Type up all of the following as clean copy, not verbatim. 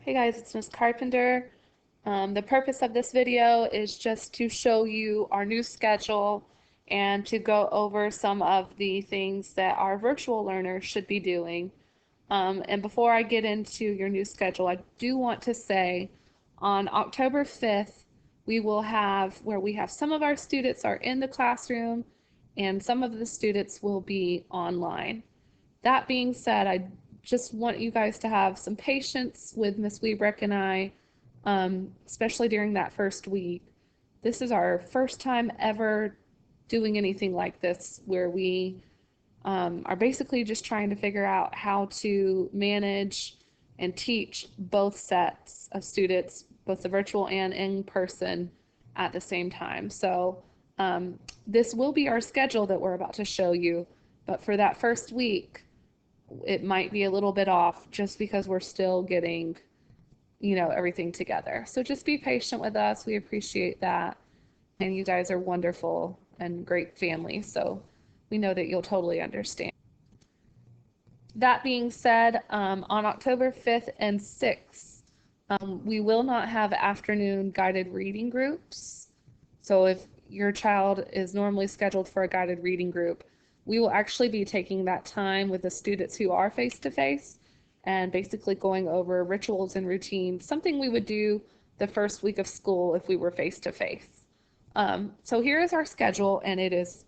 Hey guys, it's Miss Carpenter. The purpose of this video is just to show you our new schedule and to go over some of the things that our virtual learners should be doing. And before I get into your new schedule, I do want to say on October 5th, we will have where we have some of our students are in the classroom and some of the students will be online. That being said, I just want you guys to have some patience with Miss Weebrick and I, especially during that first week. This is our first time ever doing anything like this where we are basically just trying to figure out how to manage and teach both sets of students, both the virtual and in person, at the same time. So this will be our schedule that we're about to show you, but for that first week, it might be a little bit off just because we're still getting, everything together. So just be patient with us. We appreciate that. And you guys are wonderful and great family. So we know that you'll totally understand. That being said, on October 5th and 6th, we will not have afternoon guided reading groups. So if your child is normally scheduled for a guided reading group, we will actually be taking that time with the students who are face-to-face and basically going over rituals and routines, something we would do the first week of school if we were face-to-face. So here is our schedule, and it is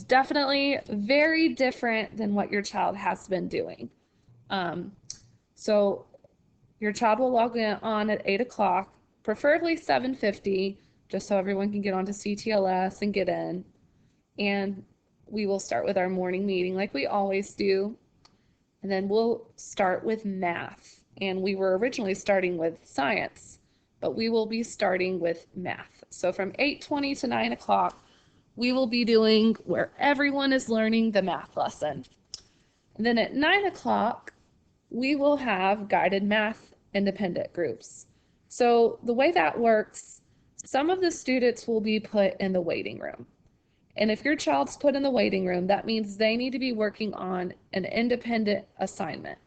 definitely very different than what your child has been doing. So your child will log in on at 8 o'clock, preferably 7:50, just so everyone can get onto CTLS and get in. And we will start with our morning meeting like we always do. And then we'll start with math. And we were originally starting with science, but we will be starting with math. So from 8:20 to 9 o'clock, we will be doing where everyone is learning the math lesson. And then at 9 o'clock, we will have guided math independent groups. So the way that works, some of the students will be put in the waiting room. And if your child's put in the waiting room, that means they need to be working on an independent assignment.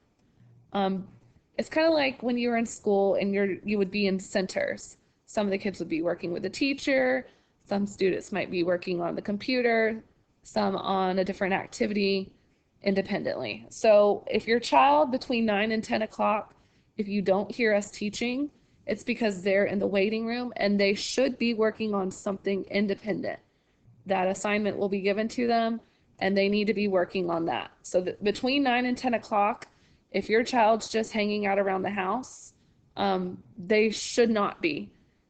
It's kind of like when you were in school and you would be in centers. Some of the kids would be working with the teacher, some students might be working on the computer, some on a different activity independently. So if your child between 9 and 10 o'clock, if you don't hear us teaching, it's because they're in the waiting room and they should be working on something independent. That assignment will be given to them and they need to be working on that. So between 9 and 10 o'clock, if your child's just hanging out around the house, they should not be.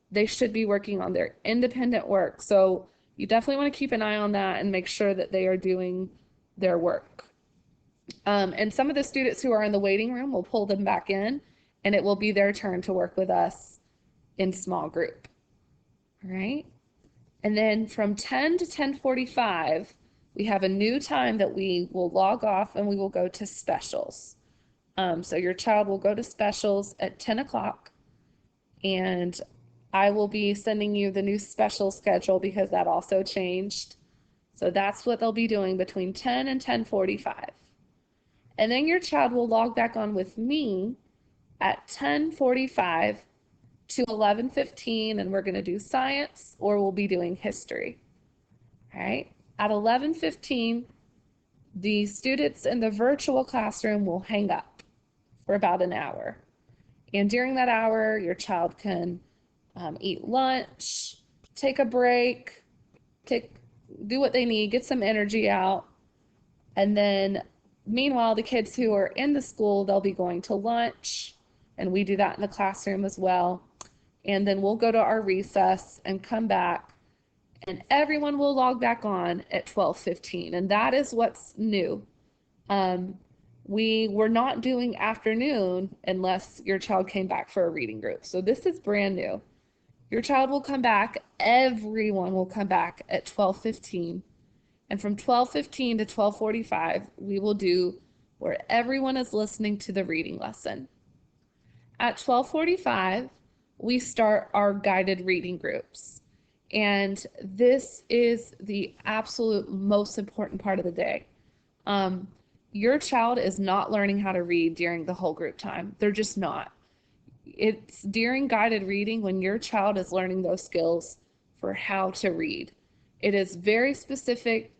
They should be working on their independent work. So you definitely want to keep an eye on that and make sure that they are doing their work. And some of the students who are in the waiting room, will pull them back in and it will be their turn to work with us in small group. All right. And then from 10 to 10:45, we have a new time that we will log off and we will go to specials. So your child will go to specials at 10 o'clock and I will be sending you the new special schedule because that also changed. So that's what they'll be doing between 10 and 10:45. And then your child will log back on with me at 10:45 to 11:15, and we're going to do science or we'll be doing history. All right. At 11:15, the students in the virtual classroom will hang up for about an hour. And during that hour, your child can eat lunch, take a break, do what they need, get some energy out. And then meanwhile, the kids who are in the school, they'll be going to lunch, and we do that in the classroom as well. And then we'll go to our recess and come back, and everyone will log back on at 12:15. And that is what's new. We were not doing afternoon unless your child came back for a reading group. So this is brand new. Your child will come back, everyone will come back at 12:15. And from 12:15 to 12:45, we will do where everyone is listening to the reading lesson. At 12:45, we start our guided reading groups. And this is the absolute most important part of the day. Your child is not learning how to read during the whole group time. They're just not. It's during guided reading when your child is learning those skills for how to read. It is very specific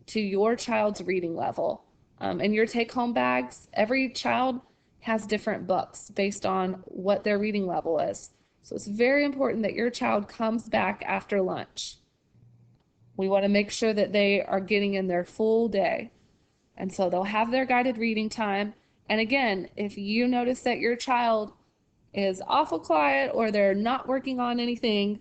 to your child's reading level. And your take-home bags, every child has different books based on what their reading level is. So it's very important that your child comes back after lunch. We want to make sure that they are getting in their full day. And so they'll have their guided reading time. And again, if you notice that your child is awful quiet or they're not working on anything,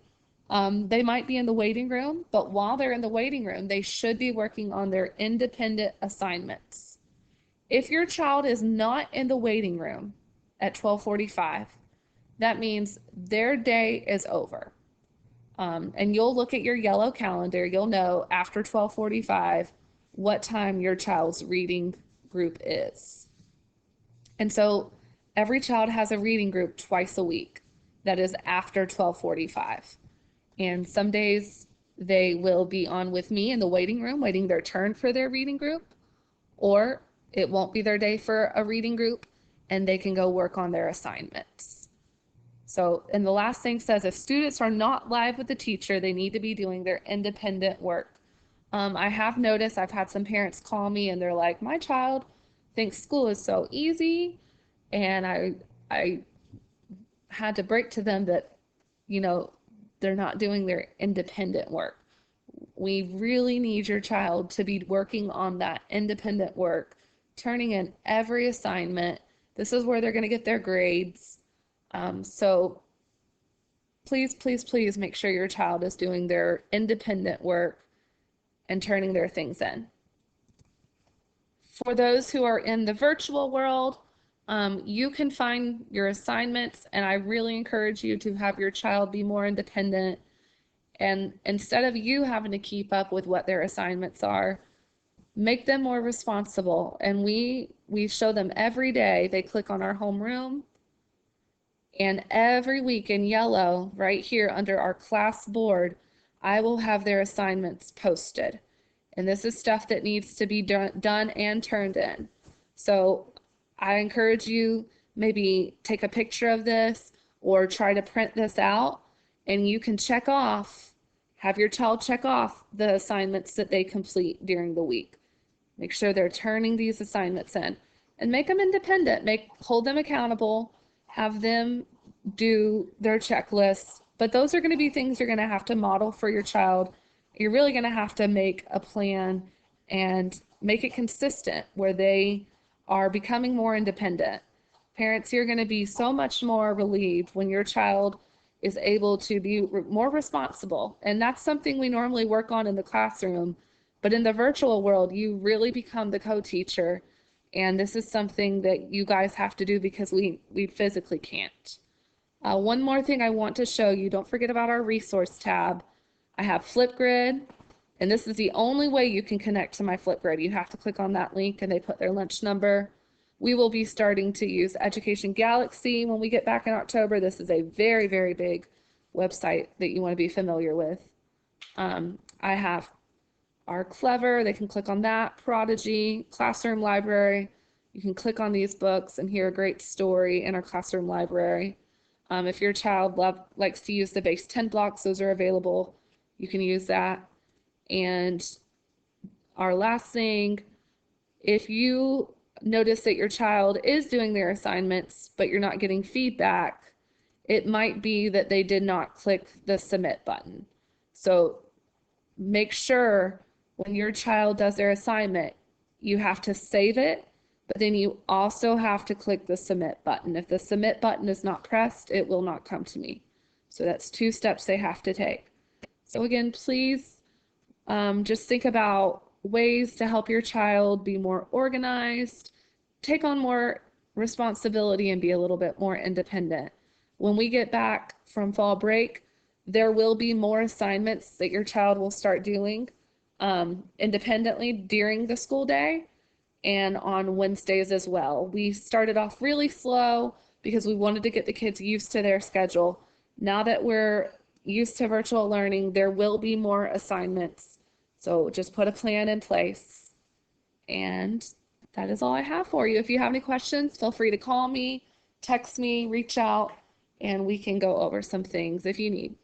they might be in the waiting room, but while they're in the waiting room, they should be working on their independent assignments. If your child is not in the waiting room at 12:45, that means their day is over. And you'll look at your yellow calendar, you'll know after 12:45 what time your child's reading group is. And so every child has a reading group twice a week that is after 12:45. And some days they will be on with me in the waiting room waiting their turn for their reading group, or it won't be their day for a reading group and they can go work on their assignments. So, and the last thing says if students are not live with the teacher, they need to be doing their independent work. I have noticed I've had some parents call me and they're like, my child thinks school is so easy, and I had to break to them that, you know, they're not doing their independent work. We really need your child to be working on that independent work, turning in every assignment. This is where they're going to get their grades. So please, please, please make sure your child is doing their independent work and turning their things in. For those who are in the virtual world, you can find your assignments, and I really encourage you to have your child be more independent. And instead of you having to keep up with what their assignments are, make them more responsible. And we show them every day. They click on our homeroom, and every week in yellow, right here under our class board, I will have their assignments posted. And this is stuff that needs to be done and turned in. So I encourage you, maybe take a picture of this or try to print this out, and you can check off, have your child check off the assignments that they complete during the week. Make sure they're turning these assignments in, and make them independent. Hold them accountable, have them do their checklists. But those are going to be things you're going to have to model for your child. You're really going to have to make a plan and make it consistent where they are becoming more independent. Parents, you're going to be so much more relieved when your child is able to be more responsible. And that's something we normally work on in the classroom. But in the virtual world, you really become the co-teacher. And this is something that you guys have to do because we physically can't. One more thing I want to show you, don't forget about our resource tab. I have Flipgrid, and this is the only way you can connect to my Flipgrid. You have to click on that link and they put their lunch number. We will be starting to use Education Galaxy when we get back in October. This is a very, very big website that you want to be familiar with. I have our Clever, they can click on that, Prodigy, Classroom Library. You can click on these books and hear a great story in our classroom library. If your child likes to use the base 10 blocks, those are available. You can use that. And our last thing, if you notice that your child is doing their assignments, but you're not getting feedback, it might be that they did not click the submit button. So make sure when your child does their assignment, you have to save it, but then you also have to click the submit button. If the submit button is not pressed, it will not come to me. So that's 2 steps they have to take. So again, please just think about ways to help your child be more organized, take on more responsibility, and be a little bit more independent. When we get back from fall break, there will be more assignments that your child will start doing independently during the school day and on Wednesdays as well. We started off really slow because we wanted to get the kids used to their schedule. Now that we're used to virtual learning, there will be more assignments. So just put a plan in place. And that is all I have for you. If you have any questions, feel free to call me. text me, reach out, and we can go over some things if you need.